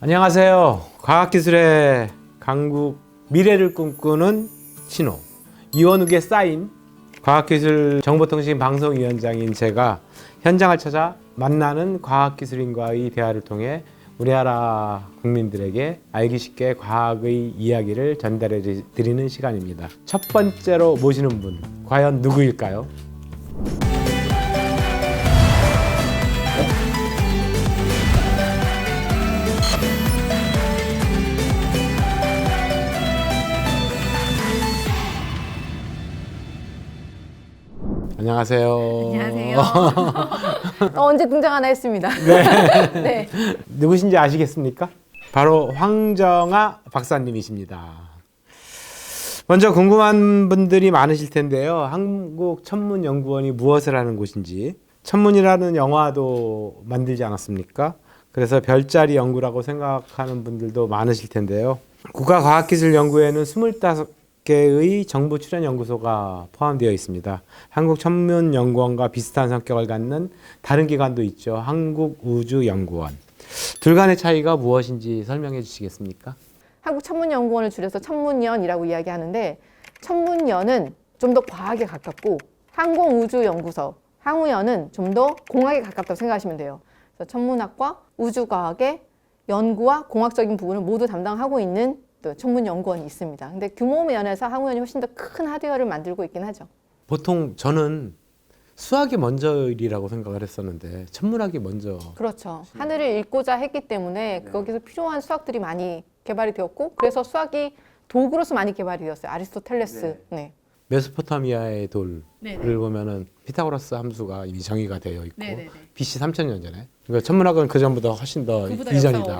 안녕하세요. 과학기술의 강국 미래를 꿈꾸는 신호 이원욱의 사인 과학기술정보통신방송위원장인 제가 현장을 찾아 만나는 과학기술인과의 대화를 통해 우리나라 국민들에게 알기 쉽게 과학의 이야기를 전달해 드리는 시간입니다. 첫 번째로 모시는 분 과연 누구일까요? 안녕하세요. 안녕하세요. 언제 등장하나 했습니다. 네. 네. 누구신지 아시겠습니까? 바로 황정아 박사님이십니다. 먼저 궁금한 분들이 많으실 텐데요. 한국천문연구원이 무엇을 하는 곳인지, 천문이라는 영화도 만들지 않았습니까? 그래서 별자리 연구라고 생각하는 분들도 많으실 텐데요. 국가과학기술연구회는 25개의 정부 출연 연구소가 포함되어 있습니다. 한국천문연구원과 비슷한 성격을 갖는 다른 기관도 있죠. 한국우주연구원. 둘 간의 차이가 무엇인지 설명해 주시겠습니까? 한국천문연구원을 줄여서 천문연이라고 이야기하는데, 천문연은 좀 더 과학에 가깝고 항공우주연구소, 항우연은 좀 더 공학에 가깝다고 생각하시면 돼요. 그래서 천문학과 우주과학의 연구와 공학적인 부분을 모두 담당하고 있는 또 천문연구원이 있습니다. 근데 규모 면에서 항우연이 훨씬 더 큰 하드웨어를 만들고 있긴 하죠. 보통 저는 수학이 먼저이라고 생각을 했었는데 천문학이 먼저. 그렇죠. 하늘을 읽고자 했기 때문에 거기서 필요한 수학들이 많이 개발이 되었고, 그래서 수학이 도구로서 많이 개발이 되었어요. 아리스토텔레스. 네. 메소포타미아의 돌을 네네. 보면은 피타고라스 함수가 이미 정의가 되어 있고 네네네. BC 3000년 전에. 그러니까 천문학은 그 전보다 훨씬 더 이전이다.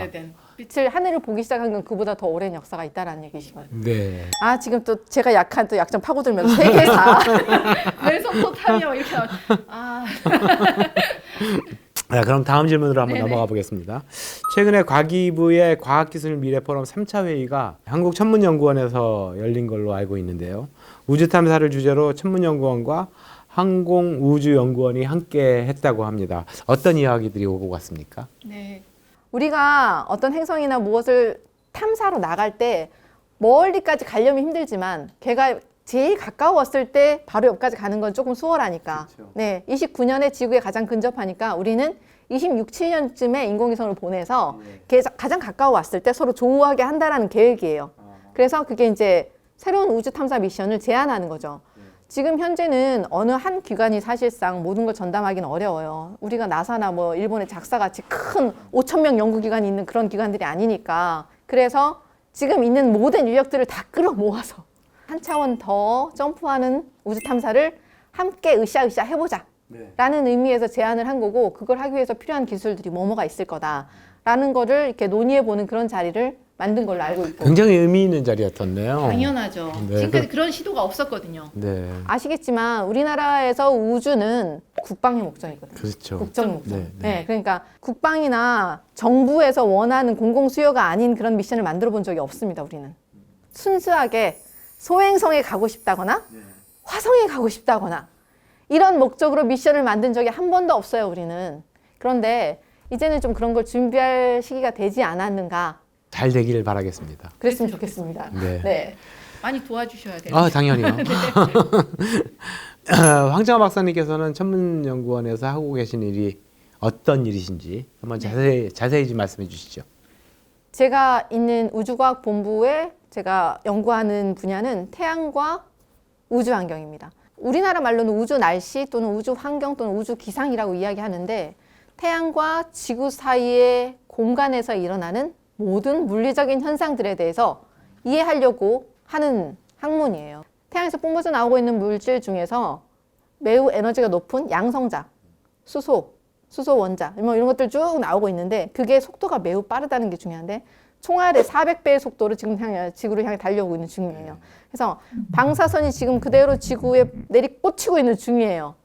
빛을 하늘을 보기 시작한 건 그보다 더 오랜 역사가 있다라는 얘기시거든요. 네. 아, 지금 또 제가 약한 또 약점 파고들면서 세 개 다. 메소포타미아 이렇게 아. 자, 그럼 다음 질문으로 한번 네네. 넘어가 보겠습니다. 최근에 과기부의 과학기술 미래포럼 3차 회의가 한국천문연구원에서 열린 걸로 알고 있는데요. 우주탐사를 주제로 천문연구원과 항공우주연구원이 함께 했다고 합니다. 어떤 이야기들이 오고 갔습니까? 네. 우리가 어떤 행성이나 무엇을 탐사로 나갈 때 멀리까지 가려면 힘들지만 걔가 제일 가까웠을 때 바로 옆까지 가는 건 조금 수월하니까. 그렇죠. 네, 29년에 지구에 가장 근접하니까 우리는 26, 7년쯤에 인공위성을 보내서 걔 가장 가까워 왔을 때 서로 조우하게 한다라는 계획이에요. 그래서 그게 이제 새로운 우주 탐사 미션을 제안하는 거죠. 지금 현재는 어느 한 기관이 사실상 모든 걸 전담하기는 어려워요. 우리가 나사나 뭐 일본의 작사같이 큰 5,000명 연구기관이 있는 그런 기관들이 아니니까. 그래서 지금 있는 모든 인력들을 다 끌어모아서 한 차원 더 점프하는 우주 탐사를 함께 으쌰으쌰 해보자 라는 의미에서 제안을 한 거고, 그걸 하기 위해서 필요한 기술들이 뭐가 있을 거다라는 거를 이렇게 논의해보는 그런 자리를 만든 걸로 알고 있고. 굉장히 의미 있는 자리였던데요. 당연하죠. 네, 지금까지 그런 시도가 없었거든요. 네. 아시겠지만 우리나라에서 우주는 국방의 목적이거든요. 그렇죠. 국정 목적. 네, 네, 네. 그러니까 국방이나 정부에서 원하는 공공 수요가 아닌 그런 미션을 만들어 본 적이 없습니다. 우리는 순수하게 소행성에 가고 싶다거나 화성에 가고 싶다거나 이런 목적으로 미션을 만든 적이 한 번도 없어요. 우리는. 그런데 이제는 좀 그런 걸 준비할 시기가 되지 않았는가. 잘 되기를 바라겠습니다. 그랬으면 좋겠습니다. 네. 네. 많이 도와주셔야 돼요. 아, 당연히요. 황정아 박사님께서는 천문연구원에서 하고 계신 일이 어떤 일이신지 한번 자세히 좀 말씀해 주시죠. 제가 있는 우주과학본부에 제가 연구하는 분야는 태양과 우주 환경입니다. 우리나라 말로는 우주 날씨 또는 우주 환경 또는 우주 기상이라고 이야기하는데, 태양과 지구 사이의 공간에서 일어나는 모든 물리적인 현상들에 대해서 이해하려고 하는 학문이에요. 태양에서 뿜어져 나오고 있는 물질 중에서 매우 에너지가 높은 양성자, 수소 원자 뭐 이런 것들 쭉 나오고 있는데, 그게 속도가 매우 빠르다는 게 중요한데 총알의 400배의 속도로 지금 지구를 향해 달려오고 있는 중이에요. 그래서 방사선이 지금 그대로 지구에 내리꽂히고 있는 중이에요.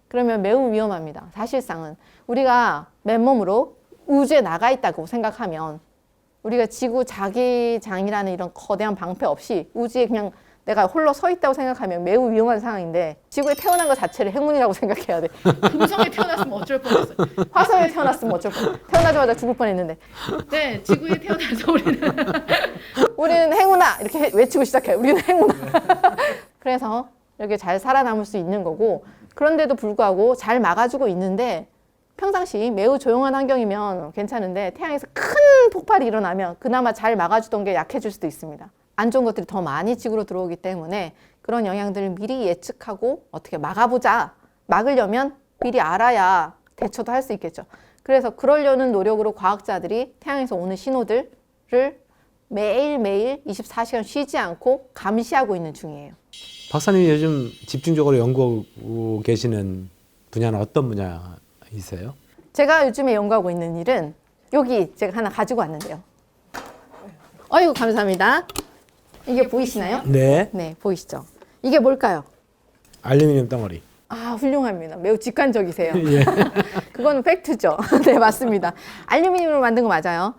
그러면 매우 위험합니다. 사실상은 우리가 맨몸으로 우주에 나가 있다고 생각하면 우리가 지구 자기장이라는 이런 거대한 방패 없이 우주에 그냥 내가 홀로 서 있다고 생각하면 매우 위험한 상황인데 지구에 태어난 것 자체를 행운이라고 생각해야 돼. 금성에 태어났으면 어쩔 뻔했어요. 화성에 태어났으면 어쩔 뻔. 태어나자마자 죽을 뻔했는데 네, 지구에 태어나서 우리는 행운아 이렇게 외치고 시작해요. 우리는 행운아. 그래서 이렇게 잘 살아남을 수 있는 거고 그런데도 불구하고 잘 막아주고 있는데 평상시 매우 조용한 환경이면 괜찮은데 태양에서 큰 폭발이 일어나면 그나마 잘 막아주던 게 약해질 수도 있습니다. 안 좋은 것들이 더 많이 지구로 들어오기 때문에 그런 영향들을 미리 예측하고 어떻게 막아보자. 막으려면 미리 알아야 대처도 할 수 있겠죠. 그래서 그러려는 노력으로 과학자들이 태양에서 오는 신호들을 매일매일 24시간 쉬지 않고 감시하고 있는 중이에요. 박사님이 요즘 집중적으로 연구하고 계시는 분야는 어떤 분야이세요? 제가 요즘에 연구하고 있는 일은 여기 제가 하나 가지고 왔는데요. 어이구 감사합니다. 이게 보이시나요? 네. 네, 보이시죠? 이게 뭘까요? 알루미늄 덩어리. 아, 훌륭합니다. 매우 직관적이세요. 예. 그건 팩트죠. 네, 맞습니다. 알루미늄으로 만든 거 맞아요.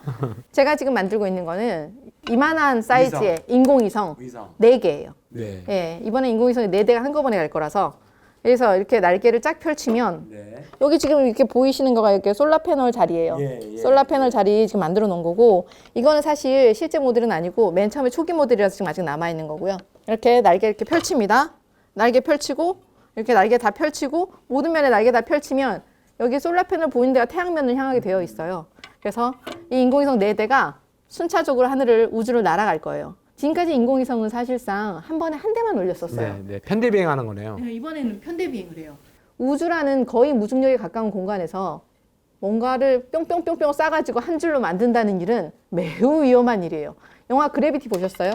제가 지금 만들고 있는 거는 이만한 사이즈의 인공위성 위성. 4개예요. 네. 예, 이번에 인공위성이 4대가 한꺼번에 갈 거라서 그래서 이렇게 날개를 쫙 펼치면 네. 여기 지금 이렇게 보이시는 거가 이렇게 솔라 패널 자리예요. 예. 솔라 패널 자리 지금 만들어 놓은 거고 이거는 사실 실제 모델은 아니고 맨 처음에 초기 모델이라서 지금 아직 남아 있는 거고요. 이렇게 날개 이렇게 펼칩니다. 날개 펼치고 이렇게 날개 다 펼치고 모든 면에 날개 다 펼치면 여기 솔라 패널 보이는 데가 태양면을 향하게 되어 있어요. 그래서 이 인공위성 4대가 순차적으로 하늘을 우주를 날아갈 거예요. 지금까지 인공위성은 사실상 한 번에 한 대만 올렸었어요. 네. 편대 비행하는 거네요. 네, 이번에는 편대 비행을 해요. 우주라는 거의 무중력에 가까운 공간에서 뭔가를 뿅뿅뿅뿅 싸가지고 한 줄로 만든다는 일은 매우 위험한 일이에요. 영화 그래비티 보셨어요?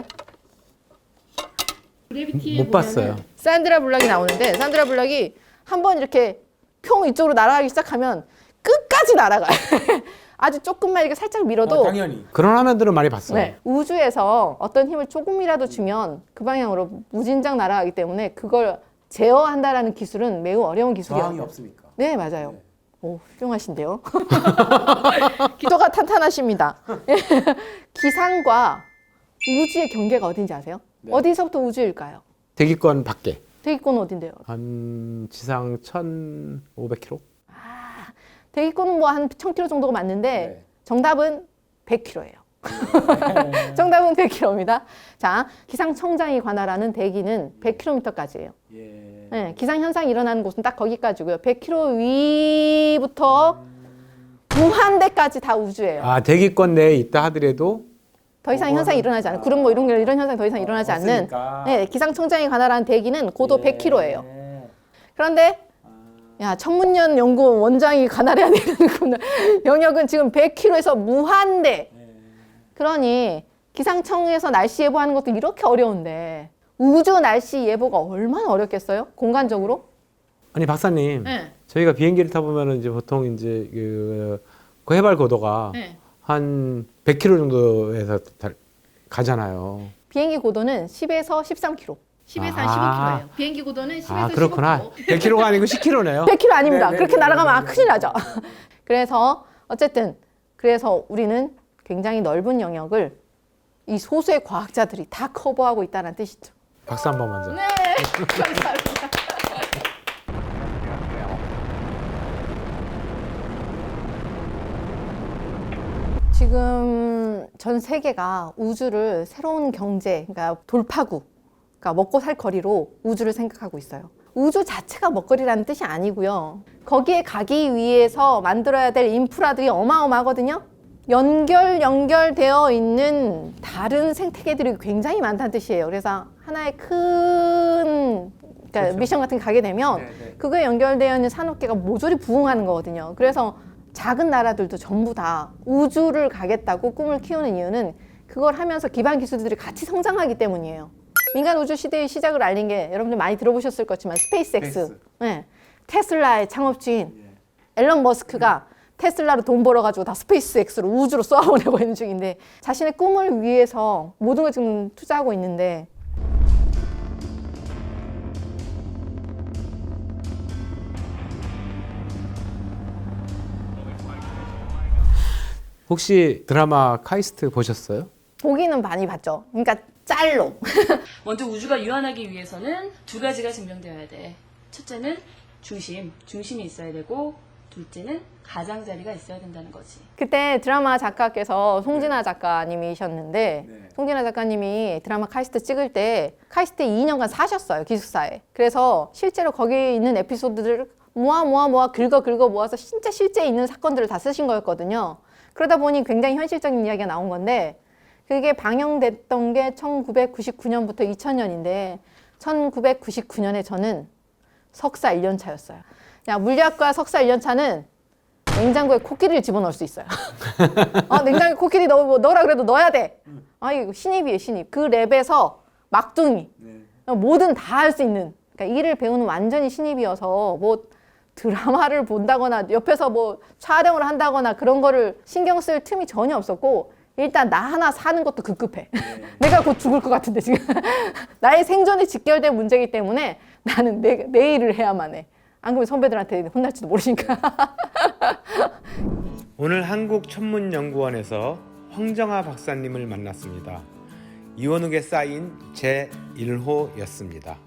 그래비티에 못 봤어요. 산드라 블락이 나오는데 산드라 블락이 한번 이렇게 평 이쪽으로 날아가기 시작하면 끝까지 날아가요. 아주 조금만 이렇게 살짝 밀어도 당연히. 그런 화면들은 많이 봤어요. 네, 우주에서 어떤 힘을 조금이라도 주면 그 방향으로 무진장 날아가기 때문에 그걸 제어한다라는 기술은 매우 어려운 기술이에요. 없습니까? 네, 맞아요. 오, 훌륭하신데요. 기도가 탄탄하십니다. 기상과 우주의 경계가 어딘지 아세요? 네. 어디서부터 우주일까요? 대기권 밖에. 대기권은 어딘데요? 한 지상 1,500km? 대기권은 뭐 한 1000km 정도가 맞는데 네. 정답은 100km예요. 정답은 100km입니다. 자, 기상청장이 관할하는 대기는 100km까지예요. 예. 네, 기상 현상이 일어나는 곳은 딱 거기까지고요. 100km 위부터 무한대까지 다 우주예요. 아, 대기권 내에 있다 하더라도 더 이상 현상이 일어나지 않는 구름 뭐 이런 현상이 더 이상 일어나지 않는 없으니까. 네, 기상청장이 관할하는 대기는 고도 예. 100km예요. 그런데 야, 천문년 연구원 원장이 관할해야 되는 영역은 지금 100km에서 무한대. 그러니 기상청에서 날씨 예보하는 것도 이렇게 어려운데 우주 날씨 예보가 얼마나 어렵겠어요? 공간적으로? 아니 박사님, 네. 저희가 비행기를 타보면은 이제 보통 이제 그 해발 고도가 네. 한 100km 정도에서 가잖아요. 비행기 고도는 10에서 13km. 10에서 아. 12km예요. 비행기 고도는 10에서 아 그렇구나. 15km. 100km가 아니고 10km네요. 100km 아닙니다. 네, 네, 그렇게 네, 날아가면 네, 큰일 나죠. 그래서 어쨌든 그래서 우리는 굉장히 넓은 영역을 이 소수의 과학자들이 다 커버하고 있다는 뜻이죠. 박수 한 번 먼저. 네, 감사합니다. 지금 전 세계가 우주를 새로운 경제, 그러니까 돌파구, 그러니까 먹고 살 거리로 우주를 생각하고 있어요. 우주 자체가 먹거리라는 뜻이 아니고요. 거기에 가기 위해서 만들어야 될 인프라들이 어마어마하거든요. 연결되어 있는 다른 생태계들이 굉장히 많다는 뜻이에요. 그래서 하나의 큰 그러니까 미션 같은 게 가게 되면 그거에 연결되어 있는 산업계가 모조리 부흥하는 거거든요. 그래서 작은 나라들도 전부 다 우주를 가겠다고 꿈을 키우는 이유는 그걸 하면서 기반 기술들이 같이 성장하기 때문이에요. 민간 우주 시대의 시작을 알린 게 여러분들 많이 들어보셨을 거지만 스페이스X. 네. 테슬라의 창업주인 앨런 머스크가 테슬라로 돈 벌어가지고 다 스페이스X로 우주로 쏘아보내고 있는 중인데 자신의 꿈을 위해서 모든 걸 지금 투자하고 있는데 혹시 드라마 카이스트 보셨어요? 보기는 많이 봤죠. 그러니까 짤로. 먼저 우주가 유한하기 위해서는 두 가지가 증명되어야 돼. 첫째는 중심이 있어야 되고, 둘째는 가장자리가 있어야 된다는 거지. 그때 드라마 작가께서 송진아 작가님이셨는데 송진아 작가님이 드라마 카이스트 찍을 때 카이스트에 2년간 사셨어요, 기숙사에. 그래서 실제로 거기 있는 에피소드들을 모아 긁어 모아서 진짜 실제 있는 사건들을 다 쓰신 거였거든요. 그러다 보니 굉장히 현실적인 이야기가 나온 건데 그게 방영됐던 게 1999년부터 2000년인데 1999년에 저는 석사 1년 차였어요. 물리학과 석사 1년 차는 냉장고에 코끼리를 집어넣을 수 있어요. 냉장고에 코끼리 넣으라 그래도 넣어야 돼. 이거 신입이에요, 신입. 그 랩에서 막둥이. 뭐든 다 할 수 있는. 그러니까 일을 배우는 완전히 신입이어서 뭐 드라마를 본다거나 옆에서 뭐 촬영을 한다거나 그런 거를 신경 쓸 틈이 전혀 없었고 일단 나 하나 사는 것도 급급해. 내가 곧 죽을 것 같은데 지금. 나의 생존에 직결된 문제이기 때문에 나는 내 일을 해야만 해. 안 그러면 선배들한테 혼날지도 모르니까. 오늘 한국천문연구원에서 황정아 박사님을 만났습니다. 이원욱의 쌓인 제1호였습니다.